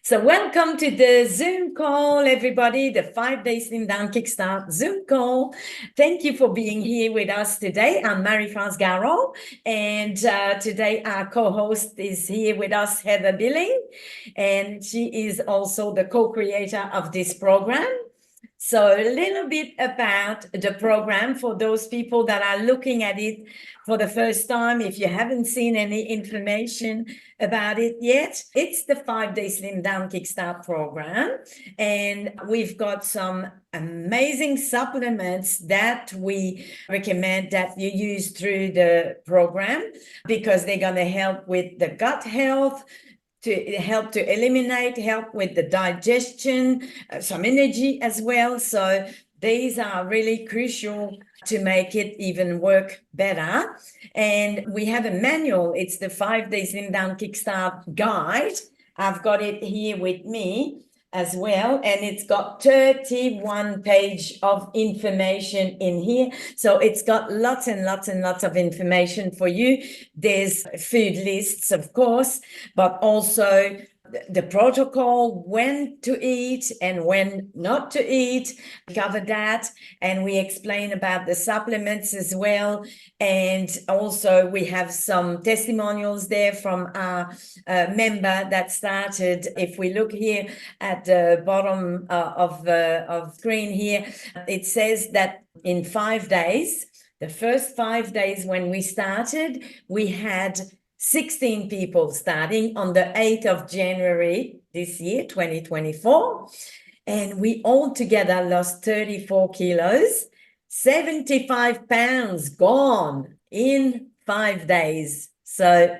So welcome to the Zoom call, everybody, the 5-day Slimdown Kickstart Zoom call. Thank you for being here with us today. I'm Marie-France Garol, and today our co-host is here with us, Heather Billing, and she is also the co-creator of this program. So a little bit about the program for those people that are looking at it for the first time. If you haven't seen any information about it yet, it's the 5-day Slimdown Kickstart program. And we've got some amazing supplements that we recommend that you use through the program because they're going to help with the gut health, to help to eliminate, help with the digestion, some energy as well. So these are really crucial to make it even work better. And we have a manual. It's the 5-day Slimdown Kickstart guide. I've got it here with me as well, and it's got 31 pages of information in here. So it's got lots and lots and lots of information for you. There's food lists, of course, but also the protocol, when to eat and when not to eat. We cover that, and we explain about the supplements as well. And also we have some testimonials there from our member that started. If we look here at the bottom of screen here, it says that in 5 days, the first 5 days when we started, we had 16 people starting on the 8th of January this year, 2024. And we all together lost 34 kilos, 75 pounds gone in 5 days. So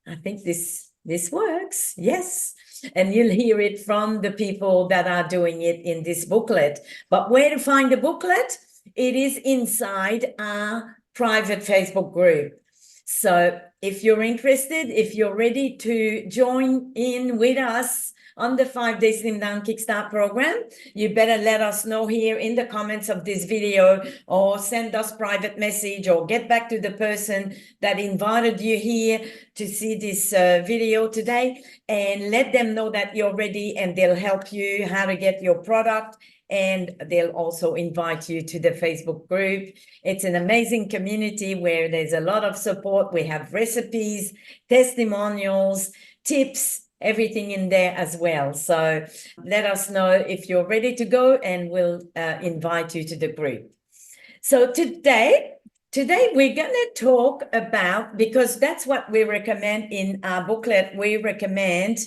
I think this works. Yes. And you'll hear it from the people that are doing it in this booklet. But where to find the booklet? It is inside our private Facebook group. So if you're interested, if you're ready to join in with us on the 5-day Slimdown Kickstart program, you better let us know here in the comments of this video, or send us private message, or get back to the person that invited you here to see this video today, and let them know that you're ready, and they'll help you how to get your product. And they'll also invite you to the Facebook group. It's an amazing community where there's a lot of support. We have recipes, testimonials, tips, everything in there as well. So let us know if you're ready to go, and we'll invite you to the group. So today we're going to talk about, because that's what we recommend in our booklet, we recommend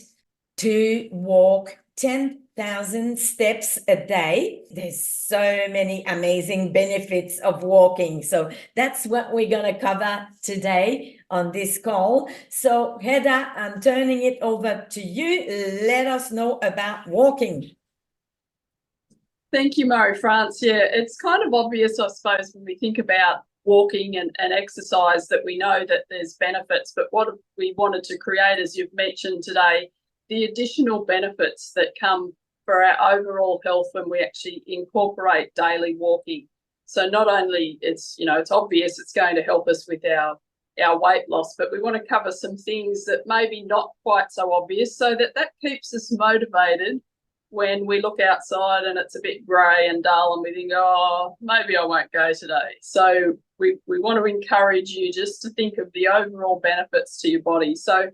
to walk 10,000 steps a day. There's so many amazing benefits of walking. So that's what we're going to cover today on this call. So Heather, I'm turning it over to you. Let us know about walking. Thank you, Marie-France. Yeah, it's kind of obvious, I suppose, when we think about walking and exercise, that we know that there's benefits. But what we wanted to create, as you've mentioned today, the additional benefits that come for our overall health when we actually incorporate daily walking. So not only it's obvious it's going to help us with our weight loss, but we want to cover some things that maybe not quite so obvious, so that keeps us motivated when we look outside and it's a bit grey and dull and we think, oh, maybe I won't go today. So we want to encourage you just to think of the overall benefits to your body. So,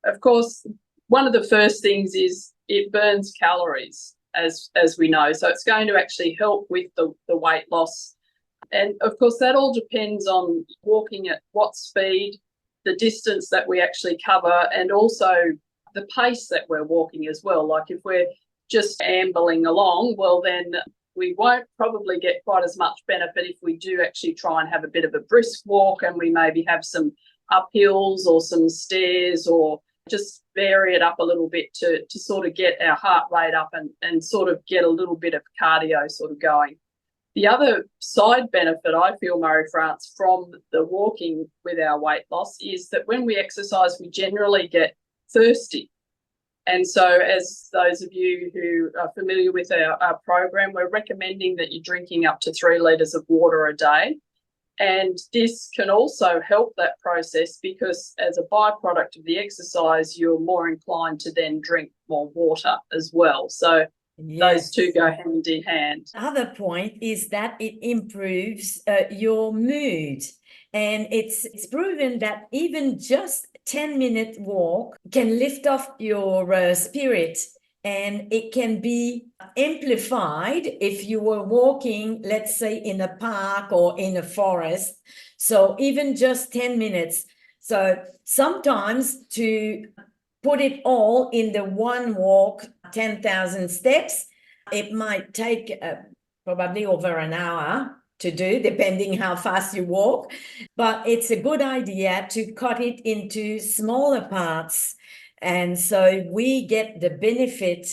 of course, one of the first things is it burns calories, as we know. So it's going to actually help with the weight loss. And, of course, that all depends on walking at what speed, the distance that we actually cover, and also the pace that we're walking as well. Like if we're just ambling along, well, then we won't probably get quite as much benefit if we do actually try and have a bit of a brisk walk, and we maybe have some uphills or some stairs, or just vary it up a little bit to sort of get our heart rate up and sort of get a little bit of cardio sort of going. The other side benefit I feel, Marie-France, from the walking with our weight loss is that when we exercise, we generally get thirsty. And so, as those of you who are familiar with our program, we're recommending that you're drinking up to 3 litres of water a day. And this can also help that process because as a byproduct of the exercise, you're more inclined to then drink more water as well. So those two go hand in hand. Other point is that it improves your mood. And it's proven that even just 10-minute walk can lift off your spirit, and it can be amplified if you were walking, let's say, in a park or in a forest. So even just 10 minutes. So sometimes to put it all in the one walk, 10,000 steps, it might take probably over an hour to do, depending how fast you walk. But it's a good idea to cut it into smaller parts. And so we get the benefit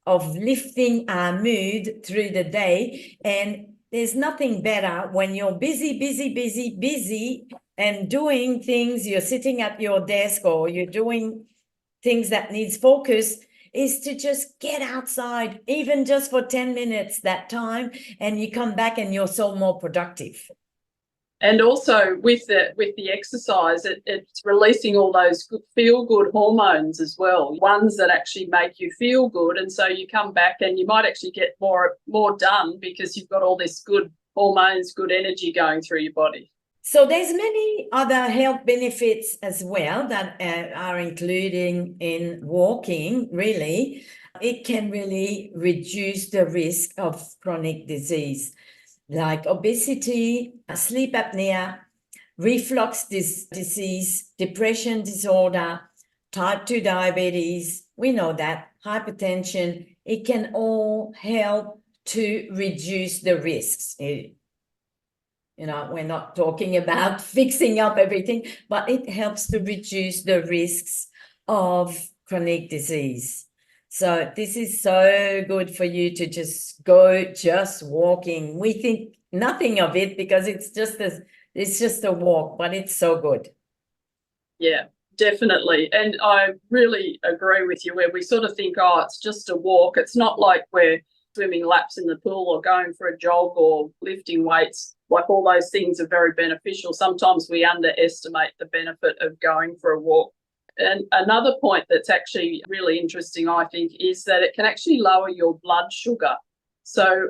of lifting our mood through the day. And there's nothing better when you're busy, and doing things, you're sitting at your desk or you're doing things that needs focus, is to just get outside, even just for 10 minutes that time, and you come back and you're so more productive. And also with the exercise, it's releasing all those feel-good hormones as well, ones that actually make you feel good. And so you come back and you might actually get more done because you've got all this good hormones, good energy going through your body. So there's many other health benefits as well that are including in walking, really. It can really reduce the risk of chronic disease like obesity, sleep apnea, reflux disease, depression disorder, type 2 diabetes. We know that, hypertension. It can all help to reduce the risks. We're not talking about fixing up everything, but it helps to reduce the risks of chronic disease. So this is so good for you to just go walking. We think nothing of it because it's just a walk, but it's so good. Yeah, definitely. And I really agree with you where we sort of think, oh, it's just a walk. It's not like we're swimming laps in the pool or going for a jog or lifting weights. Like all those things are very beneficial. Sometimes we underestimate the benefit of going for a walk. And another point that's actually really interesting, I think, is that it can actually lower your blood sugar. So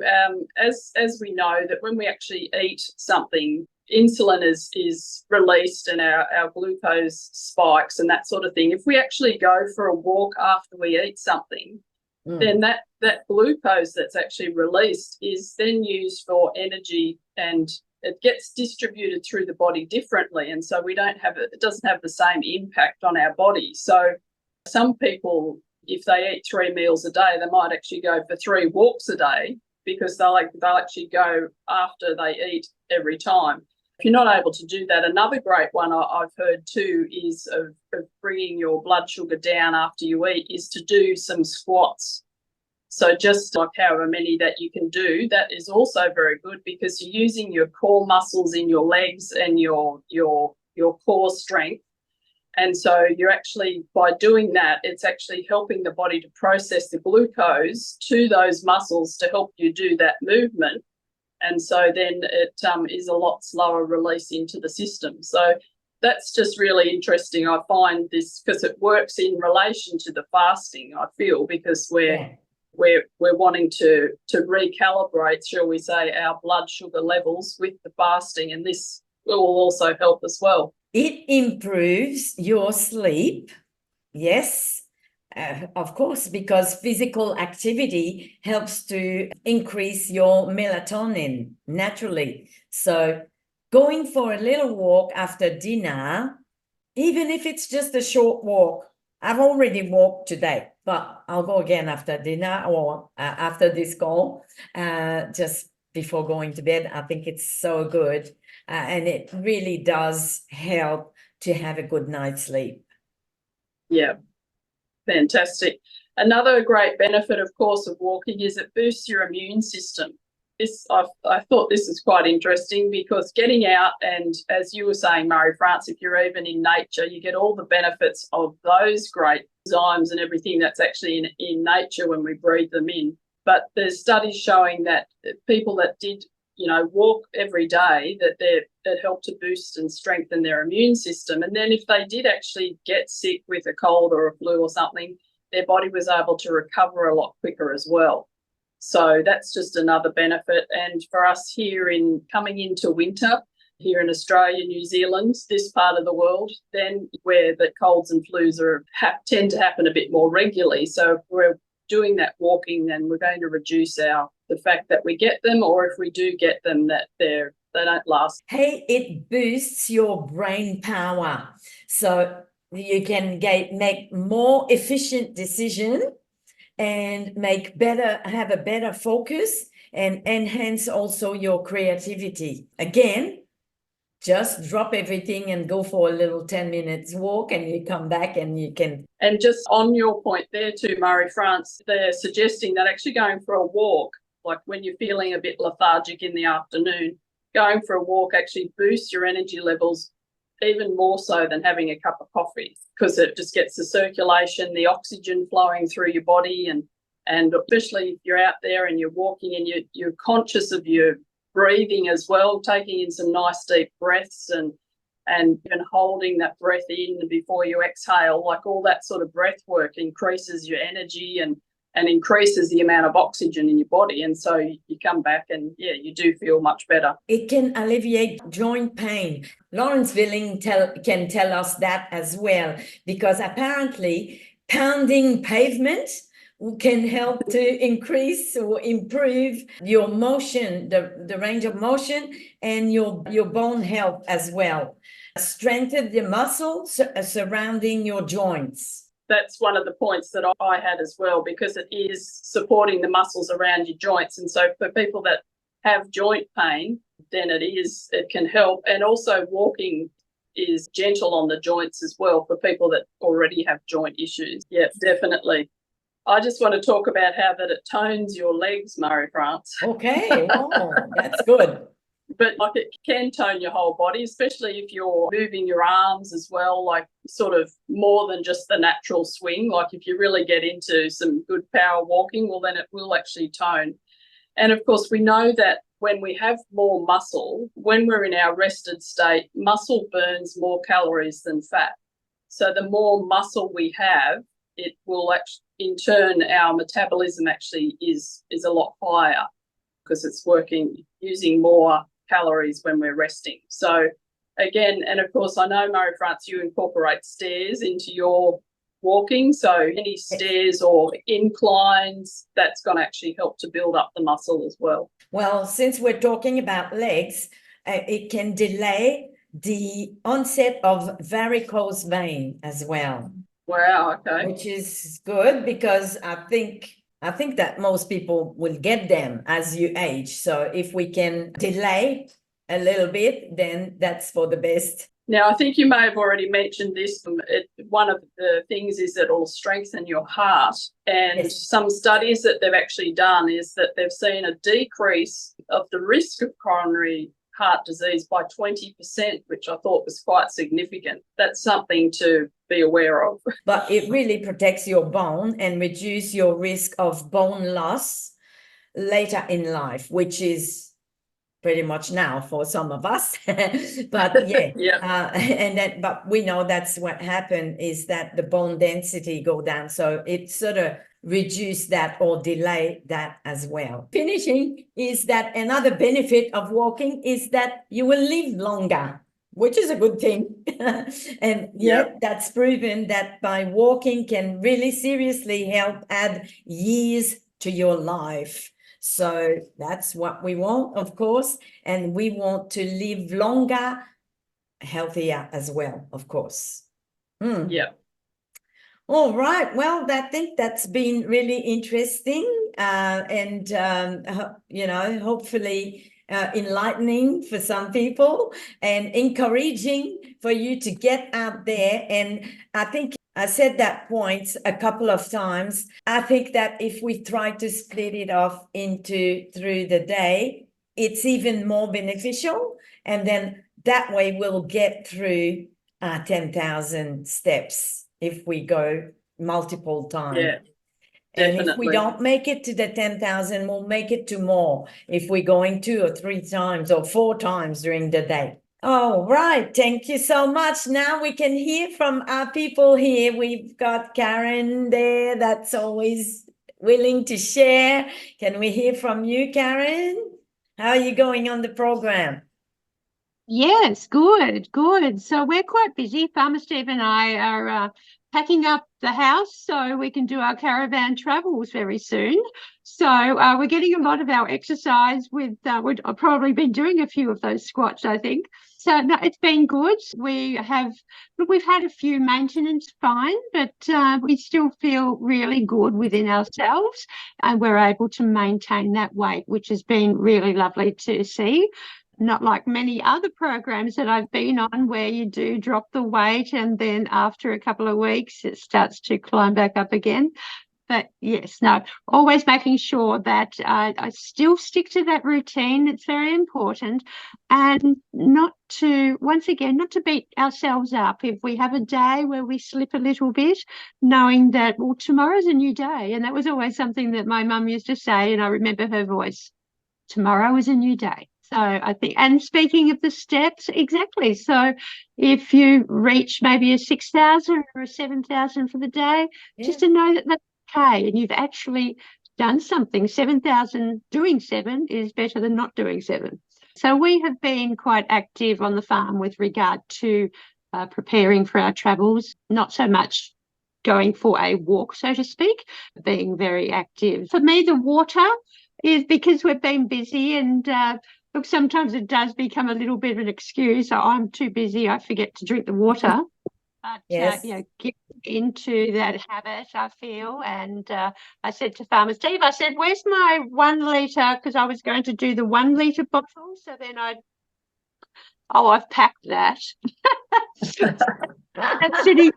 as we know that when we actually eat something, insulin is released and our glucose spikes and that sort of thing. If we actually go for a walk after we eat something, then that glucose that's actually released is then used for energy and it gets distributed through the body differently. And so it doesn't have the same impact on our body. So some people, if they eat 3 meals a day, they might actually go for 3 walks a day because they'll actually go after they eat every time. If you're not able to do that, another great one I've heard too is of bringing your blood sugar down after you eat is to do some squats. So just like however many that you can do, that is also very good because you're using your core muscles in your legs and your core strength. And so you're actually, by doing that, it's actually helping the body to process the glucose to those muscles to help you do that movement. And so then it is a lot slower release into the system. So that's just really interesting. I find this because it works in relation to the fasting, I feel, because we're wanting to recalibrate, shall we say, our blood sugar levels with the fasting, and this will also help as well. It improves your sleep, yes, of course, because physical activity helps to increase your melatonin naturally. So going for a little walk after dinner, even if it's just a short walk, I've already walked today, but I'll go again after dinner or after this call, just before going to bed. I think it's so good. And it really does help to have a good night's sleep. Yeah, fantastic. Another great benefit, of course, of walking is it boosts your immune system. I thought this is quite interesting because getting out and, as you were saying, Marie-France, if you're even in nature, you get all the benefits of those great enzymes and everything that's actually in nature when we breathe them in. But there's studies showing that people that did walk every day, that it helped to boost and strengthen their immune system. And then if they did actually get sick with a cold or a flu or something, their body was able to recover a lot quicker as well. So that's just another benefit. And for us here in coming into winter, here in Australia, New Zealand, this part of the world, then where the colds and flus tend to happen a bit more regularly. So if we're doing that walking, then we're going to reduce the fact that we get them, or if we do get them, that they don't last. Hey, it boosts your brain power, so you can make more efficient decision and have a better focus and enhance also your creativity. Again, just drop everything and go for a little 10 minutes walk, and you come back and you can. And just on your point there too, Murray France, they're suggesting that actually going for a walk, like when you're feeling a bit lethargic in the afternoon, going for a walk actually boosts your energy levels even more so than having a cup of coffee, because it just gets the circulation, the oxygen flowing through your body, and especially if you're out there and you're walking and you're conscious of your breathing as well, taking in some nice deep breaths and even holding that breath in before you exhale, like all that sort of breath work increases your energy and increases the amount of oxygen in your body. And so you come back and, yeah, you do feel much better. It can alleviate joint pain. Lawrence Villing can tell us that as well, because apparently pounding pavement can help to increase or improve your motion, the range of motion, and your bone health as well. Strengthen the muscles surrounding your joints. That's one of the points that I had as well, because it is supporting the muscles around your joints. And so for people that have joint pain, then it can help. And also walking is gentle on the joints as well for people that already have joint issues. Yeah, definitely. I just want to talk about how that it tones your legs, Murray France. Okay, oh, that's good. But like it can tone your whole body, especially if you're moving your arms as well, like sort of more than just the natural swing. Like if you really get into some good power walking, well, then it will actually tone. And of course, we know that when we have more muscle, when we're in our rested state, muscle burns more calories than fat. So the more muscle we have, it will actually, in turn, our metabolism actually is a lot higher, because it's using more calories when we're resting. So again, and of course, I know, Murray France, you incorporate stairs into your walking. So any stairs or inclines, that's going to actually help to build up the muscle as well. Well, since we're talking about legs, it can delay the onset of varicose vein as well. Wow, okay. Which is good, because I think that most people will get them as you age. So if we can delay a little bit, then that's for the best. Now, I think you may have already mentioned this. One of the things is that it will strengthen your heart. And yes, some studies that they've actually done is that they've seen a decrease of the risk of coronary heart disease by 20%, which I thought was quite significant. That's something to be aware of. But it really protects your bone and reduce your risk of bone loss later in life, which is pretty much now for some of us. But yeah, yeah. But we know that's what happened, is that the bone density go down. So it sort of reduce that or delay that as well. Finishing is that another benefit of walking is that you will live longer, which is a good thing. And yet that's proven that by walking can really seriously help add years to your life. So that's what we want, of course. And we want to live longer, healthier as well, of course. Yeah. All right. Well, I think that's been really interesting and hopefully enlightening for some people and encouraging for you to get out there. And I think I said that point a couple of times. I think that if we try to split it off through the day, it's even more beneficial. And then that way we'll get through 10,000 steps if we go multiple times. Yeah, and definitely. If we don't make it to the 10,000, we'll make it to more if we're going 2 or 3 times or 4 times during the day. All right. Thank you so much. Now we can hear from our people here. We've got Karen there that's always willing to share. Can we hear from you, Karen? How are you going on the program? Yes, good, good. So we're quite busy. Farmer Steve and I are packing up the house so we can do our caravan travels very soon. So we're getting a lot of our exercise with, I've probably been doing a few of those squats, I think. So no, it's been good. We've had a few maintenance fine, but we still feel really good within ourselves, and we're able to maintain that weight, which has been really lovely to see. Not like many other programs that I've been on where you do drop the weight and then after a couple of weeks it starts to climb back up again. But yes, no, always making sure that I still stick to that routine. It's very important. And not to, once again, not to beat ourselves up if we have a day where we slip a little bit, knowing that, well, tomorrow's a new day. And that was always something that my mum used to say, and I remember her voice, tomorrow is a new day. So I think, and speaking of the steps, exactly. So if you reach maybe a 6,000 or a 7,000 for the day, just to know that that's okay and you've actually done something. 7,000 doing 7 is better than not doing 7. So we have been quite active on the farm with regard to preparing for our travels, not so much going for a walk, so to speak, being very active. For me, the water is because we've been busy and look, sometimes it does become a little bit of an excuse. So I'm too busy, I forget to drink the water. But, Yes. get into that habit, I feel. And I said to Farmer Steve, I said, where's my 1 litre? Because I was going to do the 1 litre bottle. So then I've packed that. That's sitting.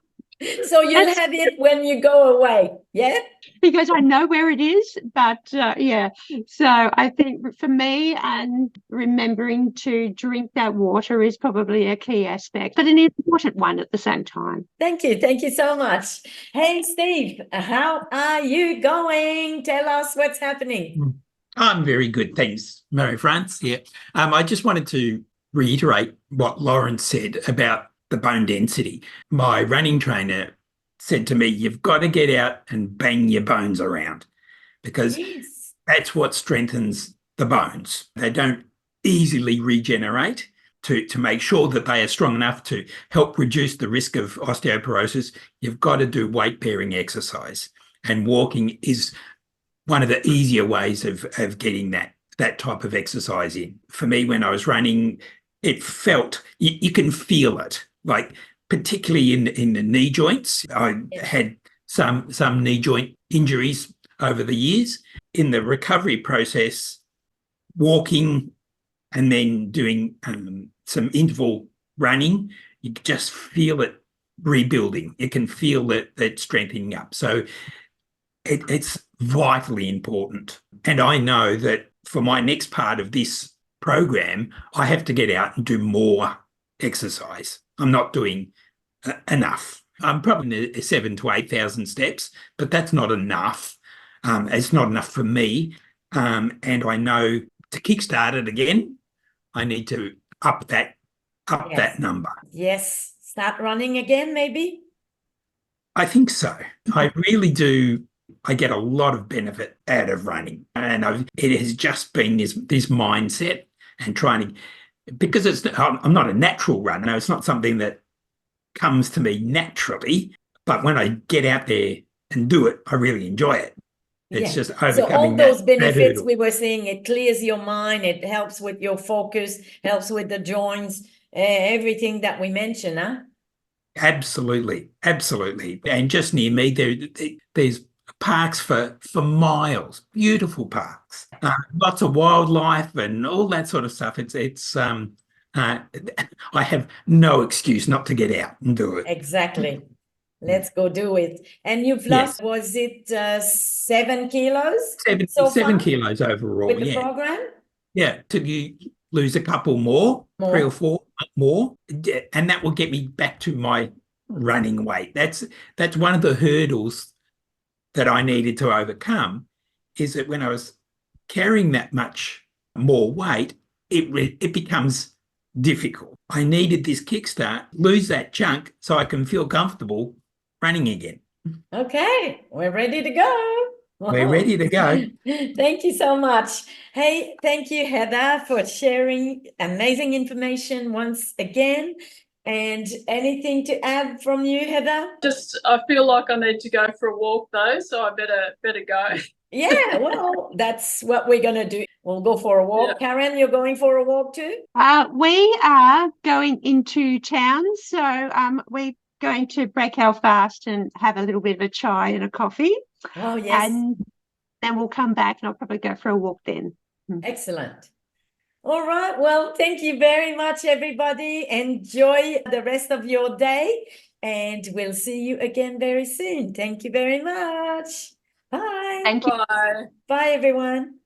So you'll have it when you go away, yeah? Because I know where it is, but yeah. So I think for me, and remembering to drink that water is probably a key aspect, but an important one at the same time. Thank you. Thank you so much. Hey, Steve, how are you going? Tell us what's happening. I'm very good, thanks, Marie-France. Yeah, I just wanted to reiterate what Lauren said about the bone density. My running trainer said to me, "You've got to get out and bang your bones around because Yes. that's what strengthens the bones. They don't easily regenerate." To make sure that they are strong enough to help reduce the risk of osteoporosis, you've got to do weight-bearing exercise, and walking is one of the easier ways of getting that type of exercise in. For me, when I was running, it felt, you can feel it, like particularly in the knee joints. I had some knee joint injuries over the years. In the recovery process, walking and then doing some interval running, you just feel it rebuilding. You can feel it strengthening up. So it's vitally important. And I know that for my next part of this program, I have to get out and do more exercise. I'm not doing enough. I'm probably in the 7,000 to 8,000 steps, but that's not enough. It's not enough for me. And I know to kickstart it again, I need to up that number. Yes. Start running again, maybe? I think so. I really do. I get a lot of benefit out of running, and it has just been this mindset and trying to, because I'm not a natural runner. It's not something that comes to me naturally, but when I get out there and do it, I really enjoy it. It's just overcoming so all those benefits hurdle. we were saying, it clears your mind, it helps with your focus, helps with the joints, everything that we mentioned, huh? Absolutely, absolutely. And just near me, there's parks for miles, beautiful parks, lots of wildlife and all that sort of stuff. I have no excuse not to get out and do it. Exactly. Let's go do it. And you've lost, was it 7 kilos? 7 kilos overall, with the program? Yeah, till you lose a couple more, 3 or 4 more, and that will get me back to my running weight. That's one of the hurdles that I needed to overcome, is that when I was carrying that much more weight, it becomes difficult. I needed this kickstart, lose that chunk so I can feel comfortable running again. Okay, we're ready to go. We're ready to go. Thank you so much. Hey, thank you, Heather, for sharing amazing information once again. And anything to add from you, Heather? Just, I feel like I need to go for a walk though, so I better go. Yeah, well, that's what we're going to do. We'll go for a walk. Yeah. Karen, you're going for a walk too? We are going into town, so we're going to break our fast and have a little bit of a chai and a coffee. Oh, yes. And then we'll come back and I'll probably go for a walk then. Excellent. All right. Well, thank you very much, everybody. Enjoy the rest of your day, and we'll see you again very soon. Thank you very much. Bye. Thank you. Bye. Bye, everyone.